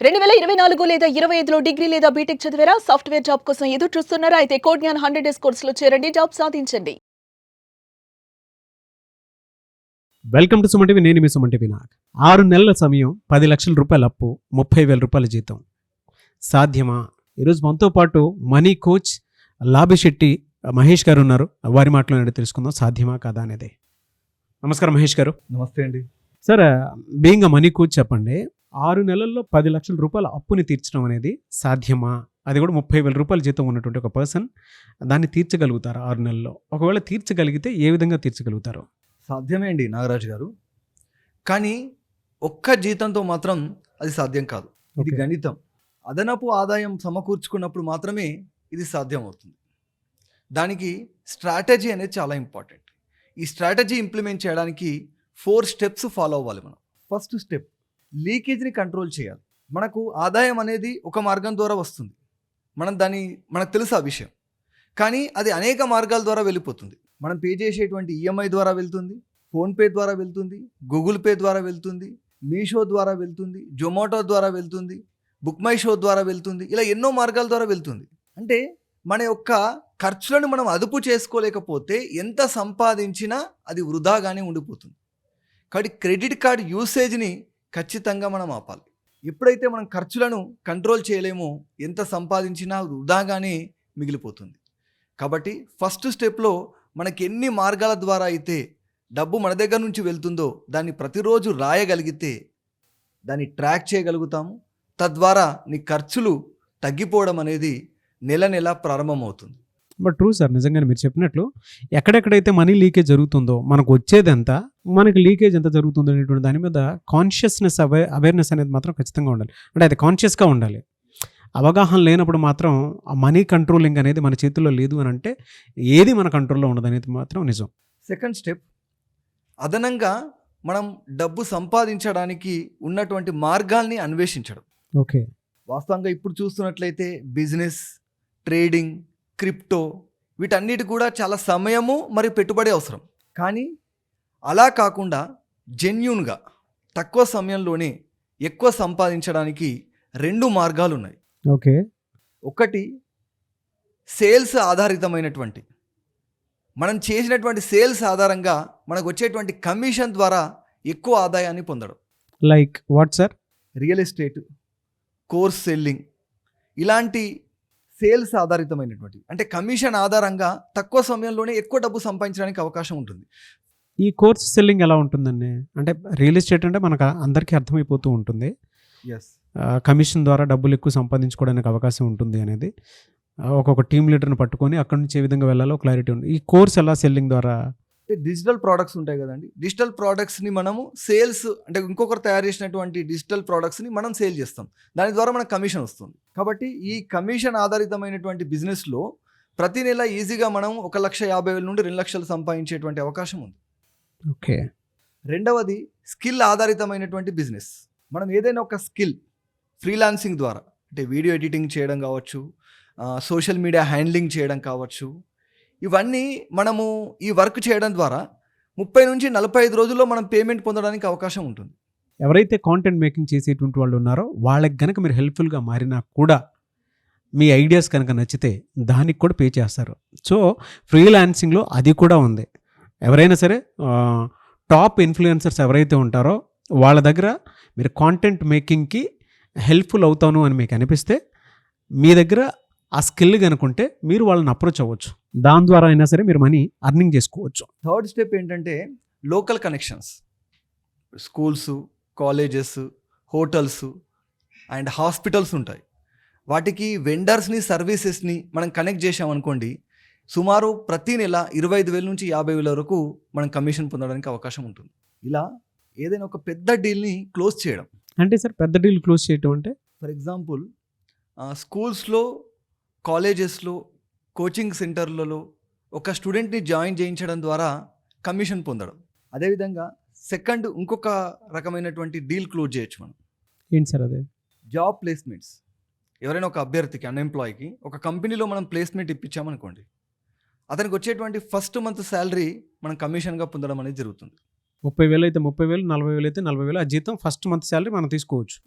2024 లేదా 25లో డిగ్రీ లేదా బీటెక్ చదివారా? సాఫ్ట్‌వేర్ జాబ్ కోసం ఎదురు చూస్తున్నారా? అయితే కోడ్ జ్ఞాన్ 100 డేస్ కోర్సులో చేరండి. జాబ్ సాధించండి. Welcome to Suman TV. నేను మీ సుమన్ టీవీ. నాకు 6 నెలల సమయం, 10 లక్షల రూపాయల అప్పు, 30,000 రూపాయల జీతం సాధ్యమా? ఈరోజు మనతో పాటు మనీ కోచ్ లాభిశెట్టి మహేష్ గారు ఉన్నారు. వారి మాటలో తెలుసుకుందాం, సాధ్యమా కాదా అనేది. నమస్కారం మహేష్ గారు. నమస్తే అండి. Sir, being a money coach చెప్పండి, 6 నెలల్లో 10 లక్షల రూపాయల అప్పుని తీర్చడం అనేది సాధ్యమా? అది కూడా 30,000 రూపాయల జీతం ఉన్నటువంటి ఒక పర్సన్ దాన్ని తీర్చగలుగుతారా 6 నెలల్లో? ఒకవేళ తీర్చగలిగితే ఏ విధంగా తీర్చగలుగుతారు? సాధ్యమే అండి నాగరాజు గారు. కానీ ఒక్క జీతంతో మాత్రం అది సాధ్యం కాదు. ఇది Okay. గణితం. అదనపు ఆదాయం సమకూర్చుకున్నప్పుడు మాత్రమే ఇది సాధ్యం అవుతుంది. దానికి స్ట్రాటజీ అనేది చాలా ఇంపార్టెంట్. ఈ స్ట్రాటజీ ఇంప్లిమెంట్ చేయడానికి 4 స్టెప్స్ ఫాలో అవ్వాలి మనం. ఫస్ట్ స్టెప్, లీకేజ్ని కంట్రోల్ చేయాలి. మనకు ఆదాయం అనేది ఒక మార్గం ద్వారా వస్తుంది. మనకు తెలుసు ఆ విషయం. కానీ అది అనేక మార్గాల ద్వారా వెళ్ళిపోతుంది. మనం పే చేసేటువంటి ఈఎంఐ ద్వారా వెళ్తుంది, ఫోన్పే ద్వారా వెళ్తుంది, గూగుల్ పే ద్వారా వెళ్తుంది, మీషో ద్వారా వెళ్తుంది, జొమాటో ద్వారా వెళ్తుంది, బుక్ మై షో ద్వారా వెళ్తుంది. ఇలా ఎన్నో మార్గాల ద్వారా వెళ్తుంది. అంటే మన యొక్క ఖర్చులను మనం అదుపు చేసుకోలేకపోతే ఎంత సంపాదించినా అది వృధాగానే ఉండిపోతుంది. కాబట్టి క్రెడిట్ కార్డ్ యూసేజ్ని ఖచ్చితంగా మనం ఆపాలి. ఎప్పుడైతే మనం ఖర్చులను కంట్రోల్ చేయలేమో ఎంత సంపాదించినా వృధాగానే మిగిలిపోతుంది. కాబట్టి ఫస్ట్ స్టెప్లో మనకి ఎన్ని మార్గాల ద్వారా అయితే డబ్బు మన దగ్గర నుంచి వెళ్తుందో దాన్ని ప్రతిరోజు రాయగలిగితే దాన్ని ట్రాక్ చేయగలుగుతాము. తద్వారా నీ ఖర్చులు తగ్గిపోవడం అనేది నెల నెల ప్రారంభమవుతుంది. బట్ ట్రూ సార్, నిజంగానే మీరు చెప్పినట్లు ఎక్కడెక్కడైతే మనీ లీకేజ్ జరుగుతుందో, మనకు వచ్చేది ఎంత, మనకి లీకేజ్ ఎంత జరుగుతుందో అనేటువంటి దాని మీద కాన్షియస్నెస్ అవేర్నెస్ అనేది మాత్రం ఖచ్చితంగా ఉండాలి. అంటే అది కాన్షియస్గా ఉండాలి. అవగాహన లేనప్పుడు మాత్రం ఆ మనీ కంట్రోలింగ్ అనేది మన చేతుల్లో లేదు అని అంటే ఏది మన కంట్రోల్లో ఉండదు అనేది మాత్రం నిజం. సెకండ్ స్టెప్, అదనంగా మనం డబ్బు సంపాదించడానికి ఉన్నటువంటి మార్గాల్ని అన్వేషించడం. ఓకే. వాస్తవంగా ఇప్పుడు చూస్తున్నట్లయితే బిజినెస్, ట్రేడింగ్, క్రిప్టో వీటన్నిటి కూడా చాలా సమయము మరియు పెట్టుబడి అవసరం. కానీ అలా కాకుండా జెన్యూన్గా తక్కువ సమయంలోనే ఎక్కువ సంపాదించడానికి 2 మార్గాలు ఉన్నాయి. ఓకే. ఒకటి సేల్స్ ఆధారితమైనటువంటి, మనం చేసినటువంటి సేల్స్ ఆధారంగా మనకు వచ్చేటువంటి కమిషన్ ద్వారా ఎక్కువ ఆదాయాన్ని పొందడం. Like what sir? Real estate, course selling, ఇలాంటి సేల్స్ ఆధారితమైనటువంటి, అంటే కమిషన్ ఆధారంగా తక్కువ సమయంలోనే ఎక్కువ డబ్బు సంపాదించడానికి అవకాశం ఉంటుంది. ఈ కోర్స్ సెల్లింగ్ ఎలా ఉంటుందండి? అంటే రియల్ ఎస్టేట్ అంటే మనకు అందరికీ అర్థమైపోతూ ఉంటుంది, ఎస్, కమిషన్ ద్వారా డబ్బులు ఎక్కువ సంపాదించుకోవడానికి అవకాశం ఉంటుంది అనేది. ఒక్కొక్క టీమ్ లీడర్ని పట్టుకొని అక్కడి నుంచి ఏ విధంగా వెళ్ళాలో క్లారిటీ ఉంది. ఈ కోర్స్ ఎలా సెల్లింగ్ ద్వారా? డిజిటల్ ప్రోడక్ట్స్ ఉంటాయి కదండి, డిజిటల్ ప్రోడక్ట్స్ని మనము సేల్స్, అంటే ఇంకొకరు తయారు చేసినటువంటి డిజిటల్ ప్రోడక్ట్స్ని మనం సేల్ చేస్తాం. దాని ద్వారా మనకు కమిషన్ వస్తుంది. కాబట్టి ఈ కమిషన్ ఆధారితమైనటువంటి బిజినెస్లో ప్రతి నెల ఈజీగా మనం 1,50,000 నుండి 2 లక్షలు సంపాదించేటువంటి అవకాశం ఉంది. ఓకే. రెండవది స్కిల్ ఆధారితమైనటువంటి బిజినెస్. మనం ఏదైనా ఒక స్కిల్ ఫ్రీలాన్సింగ్ ద్వారా, అంటే వీడియో ఎడిటింగ్ చేయడం కావచ్చు, సోషల్ మీడియా హ్యాండ్లింగ్ చేయడం కావచ్చు, ఇవన్నీ మనము ఈ వర్క్ చేయడం ద్వారా 30 నుంచి 45 రోజుల్లో మనం పేమెంట్ పొందడానికి అవకాశం ఉంటుంది. ఎవరైతే కాంటెంట్ మేకింగ్ చేసేటువంటి వాళ్ళు ఉన్నారో వాళ్ళకి కనుక మీరు హెల్ప్ఫుల్గా మారినా కూడా మీ ఐడియాస్ కనుక నచ్చితే దానికి కూడా పే చేస్తారు. సో ఫ్రీలాన్సింగ్లో అది కూడా ఉంది. ఎవరైనా సరే టాప్ ఇన్ఫ్లుయెన్సర్స్ ఎవరైతే ఉంటారో వాళ్ళ దగ్గర మీరు కాంటెంట్ మేకింగ్కి హెల్ప్ఫుల్ అవుతాను అని మీకు అనిపిస్తే మీ దగ్గర ఆ స్కిల్ కనుకుంటే మీరు వాళ్ళని అప్రోచ్ అవ్వచ్చు. దాని ద్వారా అయినా సరే మీరు మనీ అర్నింగ్ చేసుకోవచ్చు. థర్డ్ స్టెప్ ఏంటంటే local connections. Schools, colleges, hotels and hospitals ఉంటాయి. వాటికి వెండర్స్ని, సర్వీసెస్ని మనం కనెక్ట్ చేసామనుకోండి, సుమారు ప్రతి నెల 25,000 నుంచి 50,000 వరకు మనం కమిషన్ పొందడానికి అవకాశం ఉంటుంది. ఇలా ఏదైనా ఒక పెద్ద డీల్ని క్లోజ్ చేయడం. అంటే సార్, పెద్ద డీల్ క్లోజ్ చేయడం అంటే? ఫర్ ఎగ్జాంపుల్, స్కూల్స్లో, కాలేజెస్లో, కోచింగ్ సెంటర్లలో ఒక స్టూడెంట్ని జాయిన్ చేయించడం ద్వారా కమిషన్ పొందడం. అదేవిధంగా సెకండ్ ఇంకొక రకమైనటువంటి డీల్ క్లోజ్ చేయొచ్చు మనం. ఏంటి సార్ అదే? Job placements. ఎవరైనా ఒక అభ్యర్థికి, అన్ఎంప్లాయ్కి ఒక కంపెనీలో మనం ప్లేస్మెంట్ ఇప్పించామనుకోండి, అతనికి వచ్చేటువంటి ఫస్ట్ మంత్ శాలరీ మనం కమిషన్గా పొందడం అనేది జరుగుతుంది. 30,000 అయితే 30,000, 40,000 అయితే 40,000 ఆ జీతం ఫస్ట్ మంత్ శాలరీ మనం తీసుకోవచ్చు.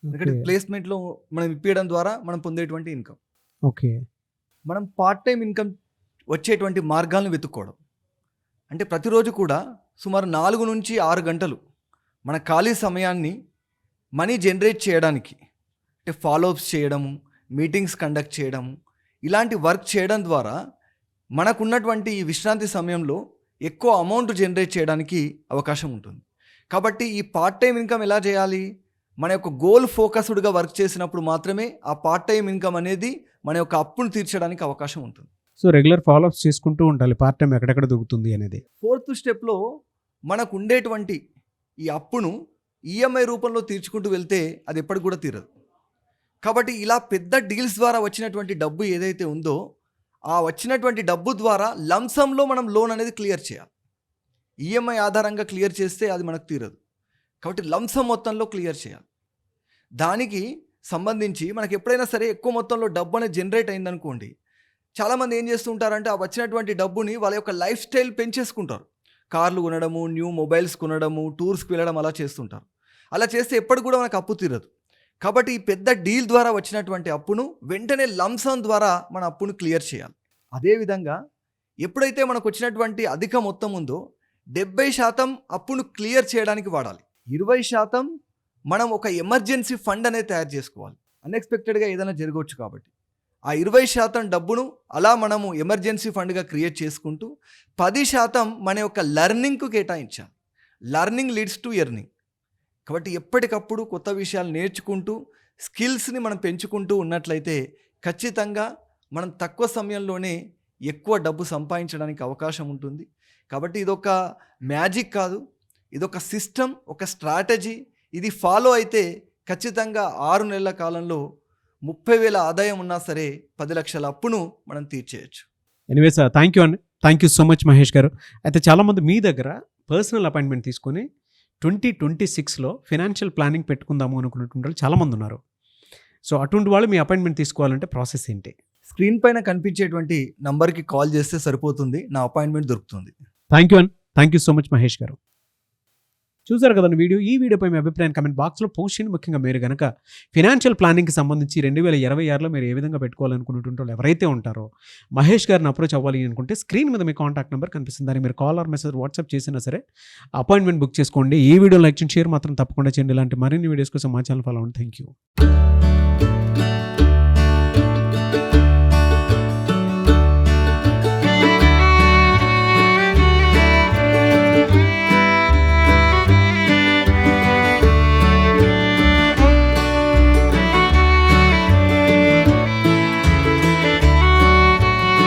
ఎందుకంటే ప్లేస్మెంట్లో మనం ఇప్పించడం ద్వారా మనం పొందేటువంటి ఇన్కమ్. ఓకే. మనం పార్ట్ టైం ఇన్కమ్ వచ్చేటువంటి మార్గాలను వెతుక్కోవడం. అంటే ప్రతిరోజు కూడా సుమారు 4 నుంచి 6 గంటలు మన ఖాళీ సమయాన్ని మనీ జనరేట్ చేయడానికి, అంటే ఫాలోఅప్స్ చేయడము, మీటింగ్స్ కండక్ట్ చేయడము, ఇలాంటి వర్క్ చేయడం ద్వారా మనకున్నటువంటి ఈ విశ్రాంతి సమయంలో ఎక్కువ అమౌంట్ జనరేట్ చేయడానికి అవకాశం ఉంటుంది. కాబట్టి ఈ పార్ట్ టైం ఇన్కమ్ ఎలా చేయాలి? మన యొక్క గోల్ ఫోకస్డ్గా వర్క్ చేసినప్పుడు మాత్రమే ఆ పార్ట్ టైం ఇన్కమ్ అనేది మన యొక్క అప్పును తీర్చడానికి అవకాశం ఉంటుంది. సో రెగ్యులర్ ఫాలోఅప్స్ చేసుకుంటూ ఉండాలి పార్ట్ టైం ఎక్కడెక్కడ దొరుకుతుంది అనేది. 4th స్టెప్లో మనకు ఉండేటువంటి ఈ అప్పును ఈఎంఐ రూపంలో తీర్చుకుంటూ వెళ్తే అది ఎప్పటికి కూడా తీరదు. కాబట్టి ఇలా పెద్ద డీల్స్ ద్వారా వచ్చినటువంటి డబ్బు ఏదైతే ఉందో ఆ వచ్చినటువంటి డబ్బు ద్వారా లంసంలో మనం లోన్ అనేది క్లియర్ చేయాలి. ఈఎంఐ ఆధారంగా క్లియర్ చేస్తే అది మనకు తీరదు. కాబట్టి లంసం మొత్తంలో క్లియర్ చేయాలి. దానికి సంబంధించి మనకి ఎప్పుడైనా సరే ఎక్కువ మొత్తంలో డబ్బు అనేది జనరేట్ అయిందనుకోండి, చాలామంది ఏం చేస్తుంటారంటే ఆ వచ్చినటువంటి డబ్బుని వాళ్ళ యొక్క లైఫ్ స్టైల్ పెంచేసుకుంటారు. కార్లు కొనడము, న్యూ మొబైల్స్ కొనడము, టూర్స్కి వెళ్ళడం అలా చేస్తుంటారు. అలా చేస్తే ఎప్పటికి కూడా మనకు అప్పు తీరదు. కాబట్టి ఈ పెద్ద డీల్ ద్వారా వచ్చినటువంటి అప్పును వెంటనే లంసం ద్వారా మన అప్పును క్లియర్ చేయాలి. అదేవిధంగా ఎప్పుడైతే మనకు వచ్చినటువంటి అధిక మొత్తం ఉందో 70% అప్పును క్లియర్ చేయడానికి వాడాలి. 20% మనం ఒక ఎమర్జెన్సీ ఫండ్ అనేది తయారు చేసుకోవాలి. అన్ఎక్స్పెక్టెడ్గా ఏదైనా జరగవచ్చు కాబట్టి ఆ 20% డబ్బును అలా మనము ఎమర్జెన్సీ ఫండ్గా క్రియేట్ చేసుకుంటూ 10% మన యొక్క లెర్నింగ్కు కేటాయించాలి. Learning leads to earning. కాబట్టి ఎప్పటికప్పుడు కొత్త విషయాలు నేర్చుకుంటూ స్కిల్స్ని మనం పెంచుకుంటూ ఉన్నట్లయితే ఖచ్చితంగా మనం తక్కువ సమయంలోనే ఎక్కువ డబ్బు సంపాదించడానికి అవకాశం ఉంటుంది. కాబట్టి ఇదొక మ్యాజిక్ కాదు, ఇదొక సిస్టమ్, ఒక స్ట్రాటజీ. ఇది ఫాలో అయితే ఖచ్చితంగా 6 నెలల కాలంలో 30,000 ఆదాయం ఉన్నా సరే 10 లక్షల అప్పును మనం తీర్చేయచ్చు. ఎనీవేస్ థ్యాంక్ యూ అండి. Thank you so much Mahesh గారు. అయితే చాలామంది మీ దగ్గర పర్సనల్ అపాయింట్మెంట్ తీసుకొని 2026లో ఫైనాన్షియల్ ప్లానింగ్ పెట్టుకుందాము అనుకున్నటువంటి వాళ్ళు చాలామంది ఉన్నారు. సో అటువంటి వాళ్ళు మీ అపాయింట్మెంట్ తీసుకోవాలంటే ప్రాసెస్ ఏంటి? స్క్రీన్ పైన కనిపించేటువంటి నంబర్కి కాల్ చేస్తే సరిపోతుంది, నా అపాయింట్మెంట్ దొరుకుతుంది. థ్యాంక్ యూ అండి. Thank you so much Mahesh గారు. చూసారు కదండి వీడియో. ఈ వీడియోపై మీ అభిప్రాయం కమెంట్ బాక్స్లో పోస్ట్ చేయండి. ముఖ్యంగా మీరు కనుక ఫైనాన్షియల్ ప్లానింగ్కి సంబంధించి 2026లో మీరు ఏ విధంగా పెట్టుకోవాలనుకున్నటువంటి వాళ్ళు ఎవరైతే ఉంటారో మహేష్ గారిని అప్రోచ్ అవ్వాలి అనుకుంటే స్క్రీన్ మీద మీ కాంటాక్ట్ నెంబర్ కనిపిస్తుంది. దానికి మీరు కాల్ ఆర్ మెసేజ్ వాట్సాప్ చేసినా సరే అపాయింట్మెంట్ బుక్ చేసుకోండి. ఈ వీడియో లైక్ చేయండి, షేర్ మాత్రం తప్పకుండా చేయండి. ఇలాంటి మరిన్ని వీడియోస్ కోసం మా ఛానల్ ఫాలో అవ్వండి. Thank you.